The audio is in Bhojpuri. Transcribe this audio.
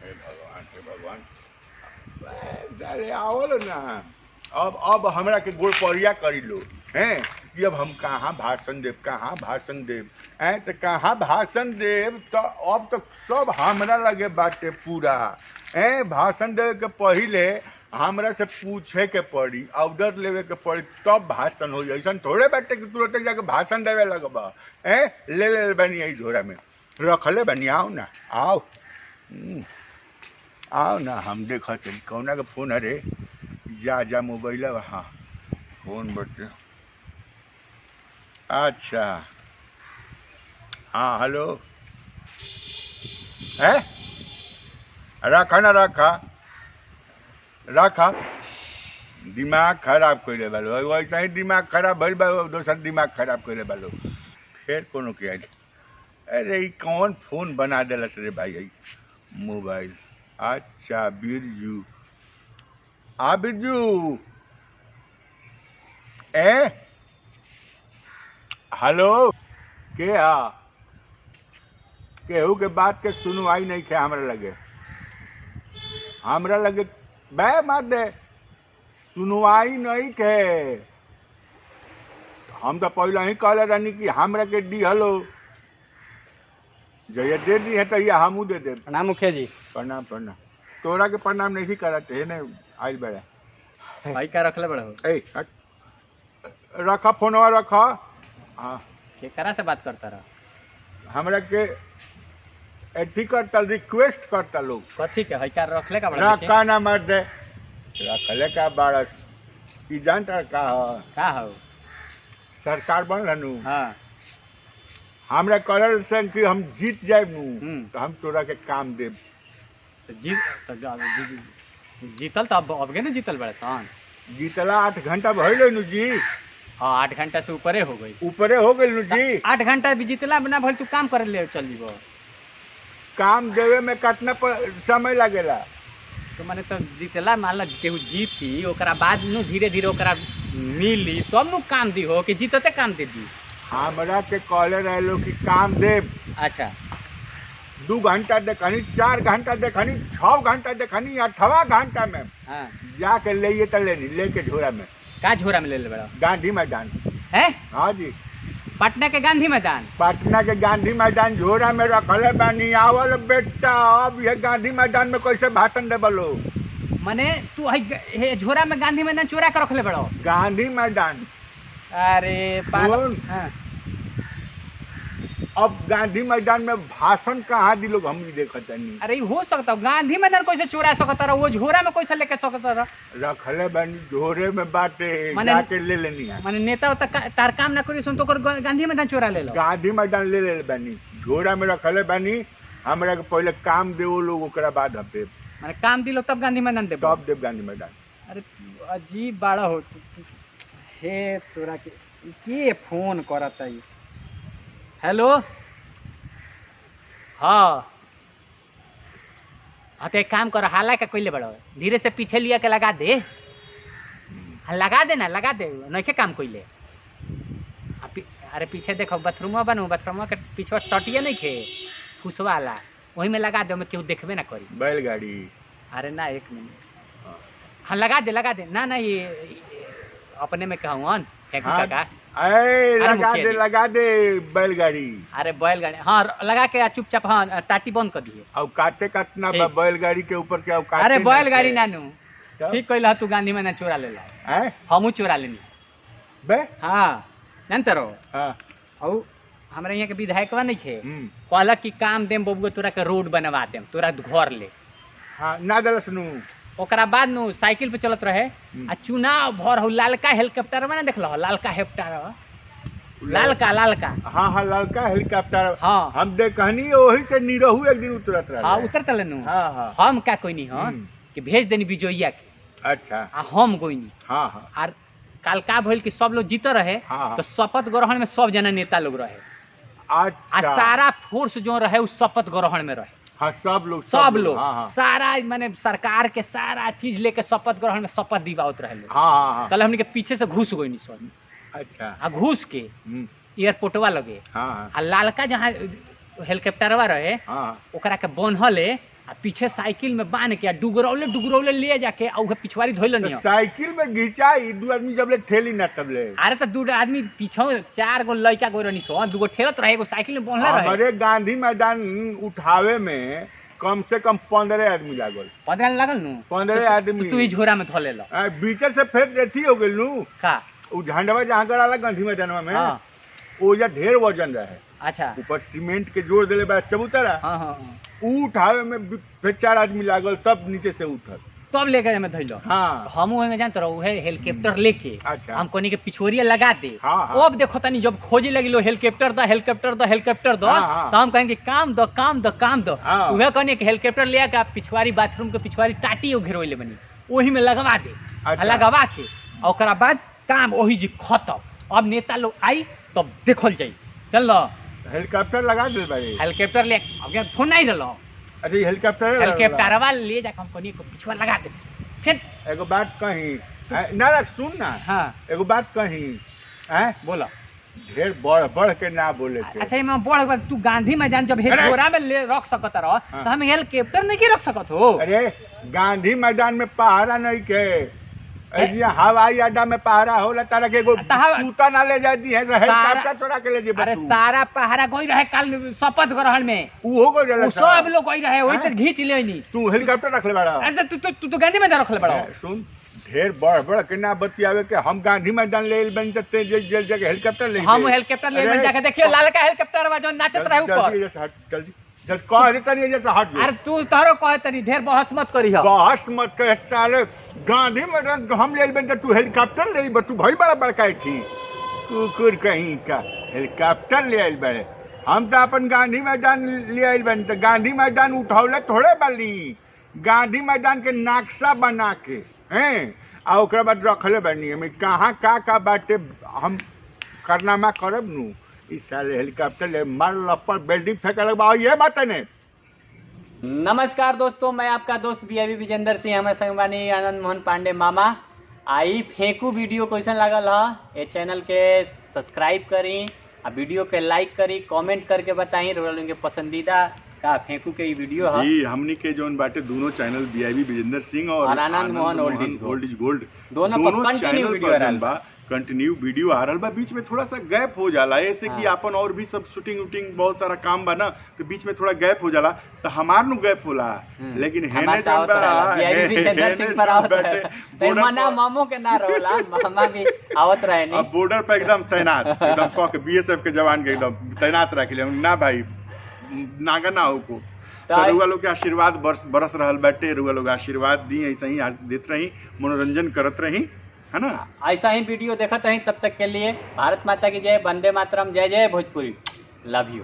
हे भगवान डाले आवल ना। अब हमरा के गोड़ परिया करी लो हैं कि अब हम कहाँ भाषण देव हैं तो कहाँ भाषण देव तो अब तो सब हमरा लगे बाटे पूरा हैं। भाषण देवे के पहले हमरा से पूछे के पड़ी, ऑर्डर लेवे के पड़ी, तब भाषण हो। ऐसा थोड़े बाटे कि तुरंत जाके भाषण देवे लगबा हैं। ले बनी यही झोरा में रखले बनी। आओ ना आओ आओ ना, हम देखा कौना का फोन अरे जा मोबाइल। हाँ फोन बटे। अच्छा हाँ हेलो है रखा ना रखा दिमाग खराब कर बालो। वैसा ही दिमाग खराब भइल बा, दोसर दिमाग खराब कर बालो फिर कोनो के। अरे कौन फोन बना दिलस रे भाई मोबाइल। अच्छा बिरजू बिरजू हेलो के केहू के बात के सुनवाई नहीं खे हमरा लगे बे मार दे सुनवाई नहीं खे। हम तो पहले ही कहले रहनी कि हमरा के दी हलो जय दे दी है तो ये हमू दे दे। प्रणाम मुखिया जी। प्रणाम तोरा के प्रणाम नहीं करते है ना आइल बड़ा भाई का रखले बड़ा हो। रखा फोनवा रखा। हाँ केकरा से बात करता रहा? हमरा के एथी करता रिक्वेस्ट करता लोग। कथी के है का रखले का बड़ा? रखा ना मर दे रखले का बारस ई जानता का हो सरकार बन रहनु। हाँ हमरा करल से कि हम जीत जाए तो हम तोरा के काम देब। तो जीतल तो अब ना जीतल बड़े सन। जीतला 8 घंटा भइल नु जी। हाँ 8 घंटा से ऊपरे हो गई नु जी। 8 घंटा भी जीतला बिना भइल तू काम करे ले चल जीबो। काम देवे में कितना समय लगेला? तो माने तो जीतला मान ला केहू जीती ओकरा बाद नु धीरे धीरे ओकरा मिली तब नु काम दी हो कि जीतते काम दे दी। हमरा के कहले रहलो कि काम देब। अच्छा 2 घंटा देखनी 4 घंटा देखनी 6 घंटा देखनी 8वां घंटा में हाँ जाके ले तो लेनी लेके झोरा में। का झोरा में ले ले बड़ा? गांधी मैदान है। हाँ जी पटना के गांधी मैदान। पटना के गांधी मैदान झोरा में रखले बानी। आवल बेटा अब ये गांधी मैदान में कैसे भाषण दे बोलो? माने तू हे झोरा में गांधी मैदान चोरा के रखले बड़ो? गांधी मैदान। अरे पागल। हाँ। अब गांधी मैदान में भाषण कहाँ दी लोग हम देखते नहीं। अरे हो सकता गांधी मैदान कैसे चोरा सकता रहा? वो झोरा में कैसे लेके सकता रहा? रखले बानी झोरे में बाटे जाके ले लेनी है। माने नेता तार काम ना करी सुन तो गांधी मैदान चोरा ले लो। गांधी मैदान ले बानी झोरा में रखले बानी। हमरा के पहले काम देवो लोग ओकरा बाद हम देब। माने काम दिलो तब गांधी मैदान देब? तब देब गांधी मैदान। अरे अजीब बड़ा हो हे तोरा के फोन करता है। हेलो हाँ तो एक काम करो हाला का कोई बड़ो धीरे से पीछे लिया के लगा दे। लगा दे ना लगा दे नहीं काम कोई ले। अरे पीछे देखो बाथरूम बनू बाथरूम के पीछे टटिया नहीं खे फुसवा वाला वही में लगा दे मैं केहू देखबे ना करी। बैलगाड़ी। अरे ना 1 मिनट। हाँ लगा दे ना ये अपने में कहूँ लगा दे बैलगाड़ी। अरे बैलगाड़ी हाँ लगा के चुपचाप हाँ टाटी बंद कर दिए। अब काटे काटना बैलगाड़ी के ऊपर क्या? अरे बैलगाड़ी नानू ठीक कहला तू गांधी मैदान चोरा ले ला। हमू चोरा लेनी बे। हाँ जानते रहो। हाँ हमारे यहाँ के विधायकवा नहीं थे कहला कि काम देम बबुआ तोरा के रोड बनवा देम तोरा घर ले। हाँ ना दलस नु ओकरा बाद नु साइकिल पे चलत रहे आ चुनाव भर हो ललका हेलीकॉप्टर में ना देख लो ललका हेलीकॉप्टर ललका हाँ ललका हेलीकॉप्टर। हाँ हम देखनी वही से निरहू एक दिन उतरत रहे। हाँ उतरत लेनु। हाँ हम का कोई नहीं हाँ कि भेज देनी बिजोइया के। अच्छा आ हम कोई नहीं। हाँ और काल का भइल कि सब लोग जीत रहे तो शपथ ग्रहण में सब जना नेता लोग रहे। अच्छा सारा फोर्स जो रहे उस शपथ ग्रहण में रहे। हाँ सब लोग सारा माने सरकार के सारा चीज लेके शपथ ग्रहण में शपथ दिवावत रहे। कल हमने के पीछे से घुस गई नहीं सर। अच्छा आ घुस के एयरपोर्टवा लगे। हाँ आ लालका जहाँ हेलीकॉप्टरवा रहे ओकरा के बनहले आ पीछे साइकिल में बांध के डुगरौले ले जाके आ उहे पिछवाड़ी धोइल नहीं तो साइकिल में घिंचाई 2 आदमी जब ले ठेली ना तब ले। अरे तो 2 आदमी पीछे 4 गो लड़का गोर नहीं सो 2 गो ठेलत रहे एगो साइकिल में बांधले रहे। हमारे गांधी मैदान उठावे में कम से कम 15 आदमी लागल। 15 लागल नु 15 आदमी तू ही झोरा में धो लेलो बीचे से फेंक देती हो गेल नु का उ झंडवा जहां गड़ाला गांधी मैदानवा में हां ओजा ढेर वजन रहे। अच्छा ऊपर सीमेंट के जोड़ देले बा चबूतरा। हां हां ऊ उठावे में फिर 4 आदमी लागल तब नीचे से उठल तब लेके में धइलो। हाँ हम ओहे जानत रहो है हेलीकॉप्टर लेके अच्छा। हम कोनी के पिछोरिया लगा दे। हाँ। अब देखो तनी जब खोजे लगिलो हेलीकॉप्टर दो हाँ। तो हम कहेंगे काम दो हाँ। उहे कहनी कि हेलीकॉप्टर ले के पिछवाड़ी बाथरूम के पिछवाड़ी टाटी घेरोइले बनी ओही में लगवा दे। अच्छा। लगवा के और ओकरा बाद काम ओही जी खत्म। अब नेता लोग आई तब देखल जाई चल हेलीकॉप्टर लगा दिल भाई। हेलीकॉप्टर ले अब फोन नहीं रहलो अच्छा ये हेलीकॉप्टर हेलीकॉप्टरवा ले जाके हम कोनी को पिछवा लगा दे। फिर एगो बात कही ना सुन ना। हाँ एगो बात कही हैं बोला ढेर बढ़ के ना बोले के। अच्छा मैं बढ़ तू गांधी मैदान जब हेडोरा में ले रख सकत रह हाँ। तो हम हेलीकॉप्टर नहीं के रख सकत हो। अरे गांधी मैदान में पहरा नहीं के हवाई अड्डा में पहरा होला तारा के एगो सूता ना ले जाती है हेलीकॉप्टर चढ़ा के ले जे। अरे सारा पहरा गई रहे कल शपथ ग्रहण में ऊ हो गइल वो सब लोग गई रहे वही से घींच ले नी। तू हेलीकॉप्टर रख ले बड़ा। अरे तू तो गांधी मैदान रख ले बड़ा। सुन ढेर बढ़ के ना बतियावे के हम गांधी मैदान ले बन जते जेल जगह हेलीकॉप्टर ले हम हेलीकॉप्टर ले बन जाके देखियो लालका हेलीकॉप्टर वा जो नाचत रहे ऊपर जल्दी जल्दी कह दे तनी जैसे हट। अरे तू तारो कहे तनी ढेर बहस मत करी हो। बहस मत कर साले गांधी मैदान हम ले बन तू हेलीकॉप्टर ले तू भाई बड़ा बड़का थी तू कुर कहीं का हेलीकॉप्टर ले आइल बड़े। हम तो अपन गांधी मैदान ले आइल बन तो गांधी मैदान उठौले थोड़े बनी गांधी मैदान के नक्शा बना के हैं आ ओकरा बाद रखले बनी में कहाँ का बाटे हम करनामा करब नु। इस साले हेलीकॉप्टर ले मार लपड़ बिल्डिंग फेंके लगवा ये बात ने। नमस्कार दोस्तों मैं आपका दोस्त बीआईबी विजेंद्र सिंह हमारे संग बानी आनंद मोहन पांडे मामा। आई फेंकू वीडियो कैसन लागल है ये चैनल के सब्सक्राइब करी आ वीडियो के लाइक करी कमेंट करके बताई के पसंदीदा का फेंकू के वीडियो है जी। हमनी के जोन बाटे दोनों चैनल बीआईबी विजेंद्र सिंह और Anand Mohan old is gold दोनों पर कंटिन्यू वीडियो आ रहल बा। कंटिन्यू वीडियो आ रहल बा। बीच में थोड़ा सा गैप हो जाला ऐसे कि अपन और भी सब शूटिंग वूटिंग बहुत सारा काम बा ना तो बीच में थोड़ा गैप हो जाला तो हमार नु गैप होला लेकिन हेने जोन बा बीआईबी विजेंद्र सिंह पर आवत रहे तो मना मामो के ना रहला मामा भी आवत रहे नहीं। अब बॉर्डर पे एकदम तैनात एकदम क के बीएसएफ के जवान के एकदम तैनात रख ले ना भाई नागा ना हो को। तो रुआ लोग के आशीर्वाद बरस रहल बाटे। रुआ लोग आशीर्वाद दी ऐसे ही देत रही मनोरंजन करत रही है ना। ऐसा ही वीडियो देखत रही तब तक के लिए भारत माता की जय वंदे मातरम जय जय भोजपुरी लव यू।